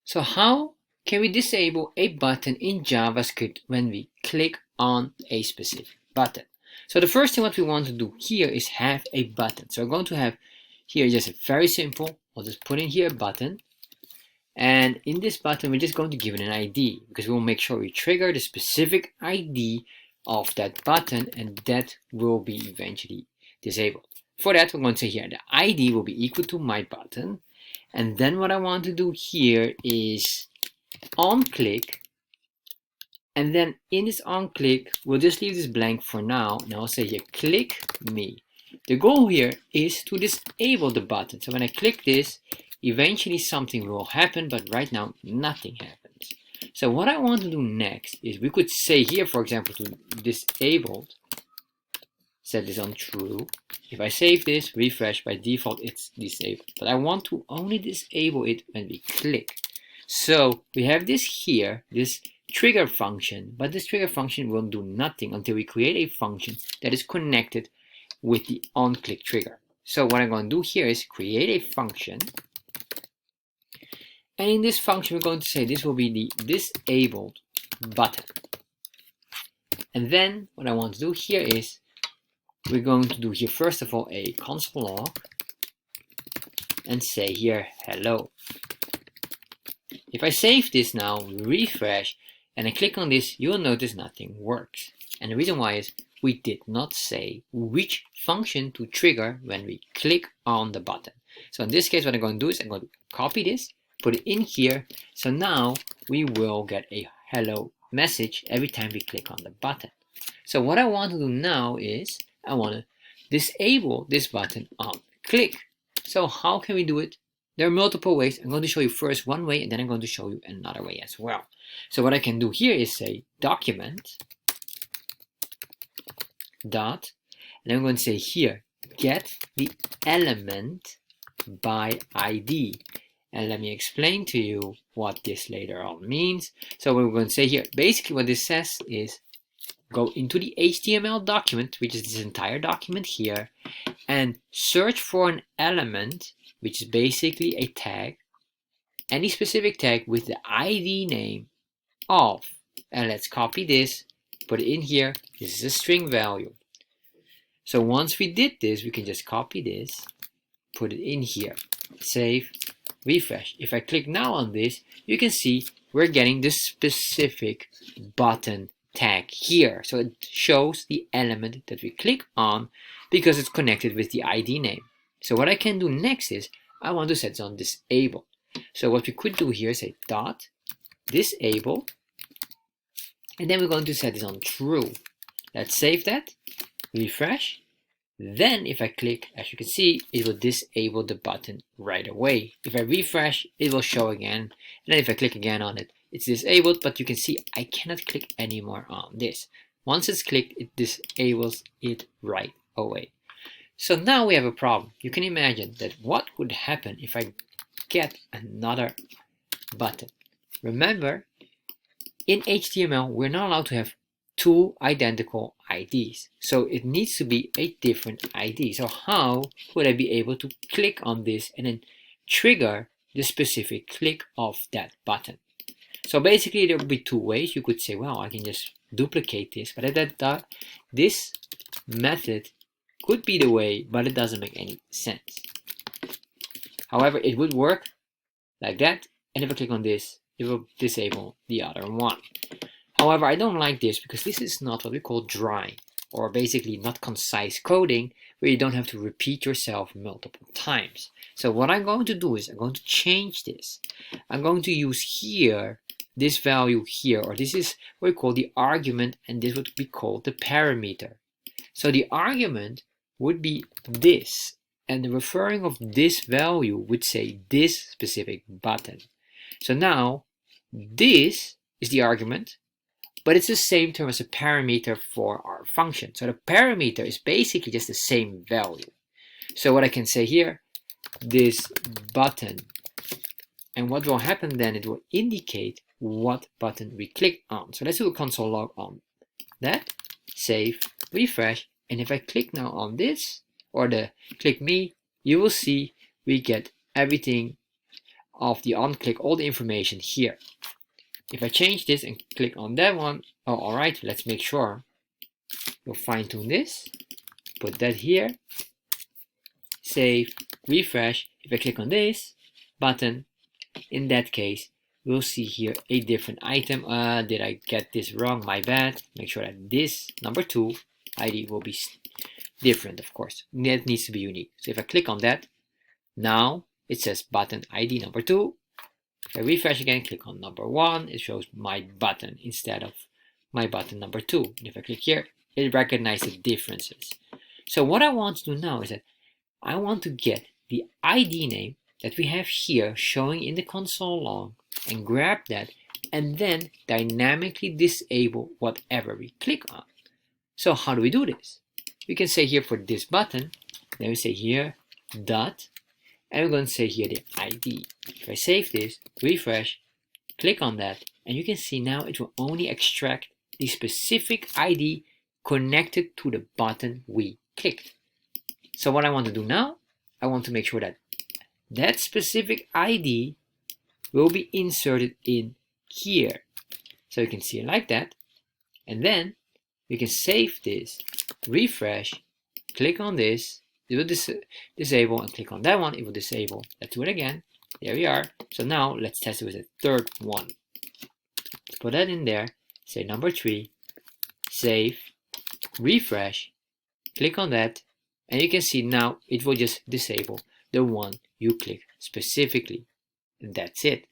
So how can we disable a button in JavaScript when we click on a specific button? So the first thing what we want to do here is have a button. So we're going to have here just a very simple, I'll just put in here a button. And in this button, we're just going to give it an ID because we'll make sure we trigger the specific ID of that button, and that will be eventually disabled. For that, we're going to say here the ID will be equal to my button. And then what I want to do here is Onclick. And then in this Onclick, we'll just leave this blank for now. And I'll say here, click me. The goal here is to disable the button. So when I click this, eventually something will happen, but right now nothing happens. So what I want to do next is we could say here, for example, to disabled, set this on true. If I save this, refresh, by default it's disabled. But I want to only disable it when we click. So we have this here, this trigger function, but this trigger function will do nothing until we create a function that is connected with the Onclick trigger. So what I'm going to do here is create a function. And in this function, we're going to say this will be the disabled button. And then what I want to do here is we're going to do here, first of all, a console log and say here, hello. If I save this now, refresh, and I click on this, you'll notice nothing works. And the reason why is we did not say which function to trigger when we click on the button. So in this case, what I'm going to do is I'm going to copy this, put it in here. So now we will get a hello message every time we click on the button. So what I want to do now is I want to disable this button on click. So how can we do it? There are multiple ways. I'm going to show you first one way, and then I'm going to show you another way as well. So what I can do here is say document dot, and I'm going to say here get the element by ID. And let me explain to you what this later on means. So what we're going to say here, basically what this says is go into the HTML document, which is this entire document here, and search for an element, which is basically a tag, any specific tag with the ID name of, and let's copy this, put it in here. This is a string value. So once we did this, we can just copy this, put it in here, save, refresh. If I click now on this, you can see we're getting this specific button tag here. So it shows the element that we click on because it's connected with the ID name. So what I can do next is I want to set this on disable. So what we could do here is say dot disable, and then we're going to set this on true. Let's save that, refresh. Then if I click, as you can see, it will disable the button right away. If I refresh, it will show again. And then if I click again on it, it's disabled, but you can see I cannot click anymore on this. Once it's clicked, it disables it right away. So now we have a problem. You can imagine that what would happen if I get another button. Remember, in HTML, we're not allowed to have two identical IDs. So it needs to be a different ID. So how would I be able to click on this and then trigger the specific click of that button? So basically there would be two ways. You could say, well, I can just duplicate this, but this method could be the way, but it doesn't make any sense. However, it would work like that, and if I click on this, it will disable the other one. However, I don't like this because this is not what we call dry, or basically not concise coding, where you don't have to repeat yourself multiple times. So what I'm going to do is I'm going to change this. I'm going to use here this value here, or this is what we call the argument, and this would be called the parameter. So the argument would be this, and the referring of this value would say this specific button. So now this is the argument, but it's the same term as a parameter for our function. So the parameter is basically just the same value. So what I can say here, this button, and what will happen then, it will indicate what button we click on. So let's do a console log on that, save, refresh, and if I click now on this, or the click me, you will see we get everything of the Onclick all the information here. If I change this and click on that one, oh, all right, let's make sure. We'll fine tune this, put that here, save, refresh. If I click on this button, in that case, we'll see here a different item. Did I get this wrong? My bad. Make sure that this number 2 ID will be different, of course. That needs to be unique. So if I click on that, now it says button ID number 2. If I refresh again, click on number 1, it shows my button instead of my button number 2. And if I click here, it recognizes the differences. So what I want to do now is that I want to get the ID name that we have here showing in the console log and grab that and then dynamically disable whatever we click on. So how do we do this? We can say here for this button, then we say here dot, and we're going to say here the ID. If I save this, refresh, click on that, and you can see now it will only extract the specific ID connected to the button we clicked. So what I want to do now, I want to make sure that that specific ID will be inserted in here. So you can see it like that. And then you can save this, refresh, click on this, it will disable, and click on that one, it will disable. Let's do it again. There we are. So now let's test it with the third one. Let's put that in there, say number 3, save, refresh, click on that, and you can see now it will just disable the one you click specifically. And that's it.